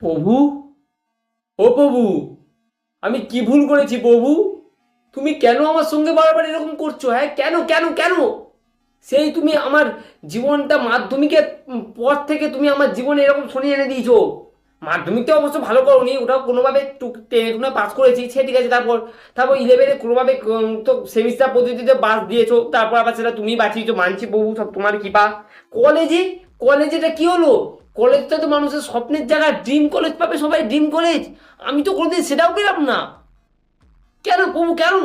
প্রভু, ও প্রভু, আমি কি ভুল করেছি প্রভু? তুমি কেন আমার সঙ্গে বারবার এরকম করছো? হ্যাঁ, কেন কেন কেন? সেই তুমি আমার জীবনটা মাধ্যমিকের পর থেকে তুমি আমার জীবনে এরকম শনি এনে দিয়েছো। মাধ্যমিকটা অবশ্য ভালো করোনি, ওটাও কোনোভাবে টেনে টুনে পাস করেছি, সে ঠিক আছে। তারপর তারপর ইলেভেনে কোনোভাবে তো সেমিস্টার পদ্ধতিতে পাস দিয়েছো, তারপর আবার সেটা তুমি বাঁচিয়েছো, মানছি প্রভু, সব তোমার কৃপা। কলেজে, কলেজেটা কি হলো? কলেজটা তো মানুষের স্বপ্নের জায়গা, ড্রিম কলেজ পাবে সবাই, ড্রিম কলেজ। আমি তো কোনোদিন সেটাও পেলাম না। কেন প্রভু, কেন?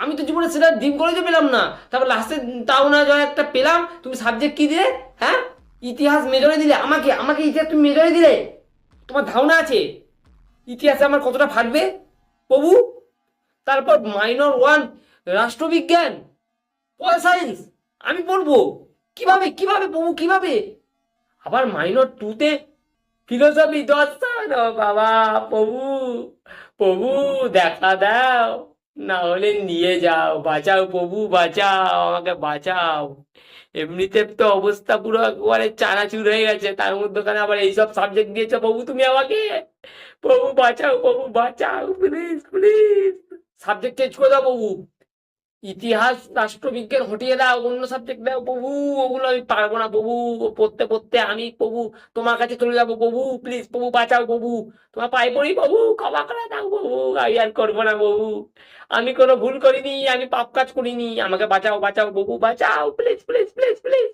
আমি তো জীবনে সেটা ড্রিম কলেজও পেলাম না। তারপর লাস্টে তাও না যা একটা পেলাম, তুমি সাবজেক্ট কি দিলে? হ্যাঁ, ইতিহাস মেজরে দিলে। আমাকে আমাকে ইতিহাস তুমি মেজরে দিলে? তোমার ধারণা আছে ইতিহাসে আমার কতটা ফাটবে প্রভু? তারপর মাইনর ওয়ান রাষ্ট্রবিজ্ঞান, পল সায়েন্স আমি পড়বো কিভাবে? কিভাবে প্রভু, কিভাবে? আবার মাইনর টুতে ফিলোসফি, দর্শন। ও বাবা, প্রভু, প্রভু, দেখা দাও, না হলে নিয়ে যাও, বাঁচাও প্রভু, বাঁচাও, আমাকে বাঁচাও। এমনিতে তো অবস্থা পুরো একবারে চানাচুর হয়ে গেছে, তার মধ্যখানে আবার এইসব সাবজেক্ট দিয়েছো প্রভু তুমি আমাকে। প্রভু বাঁচাও, প্রভু বাঁচাও, প্লিজ প্লিজ। সাবজেক্ট চেঞ্জ করে দাও প্রভু। ইতিহাস রাষ্ট্রবিজ্ঞান হটিয়ে দাও, অন্য সাবজেক্ট দাও প্রভু। ওগুলো আমি পারবো না প্রভু। পড়তে পড়তে আমি প্রভু তোমার কাছে চলে যাবো প্রভু, প্লিজ প্রভু বাঁচাও প্রভু। তোমার পায়ে পড়ি প্রভু, ক্ষমা করে দাও প্রভু, আমি আর করবো না প্রভু। আমি কোনো ভুল করিনি, আমি পাপ কাজ করিনি, আমাকে বাঁচাও বাঁচাও প্রভু, বাঁচাও, প্লিজ প্লিজ প্লিজ প্লিজ।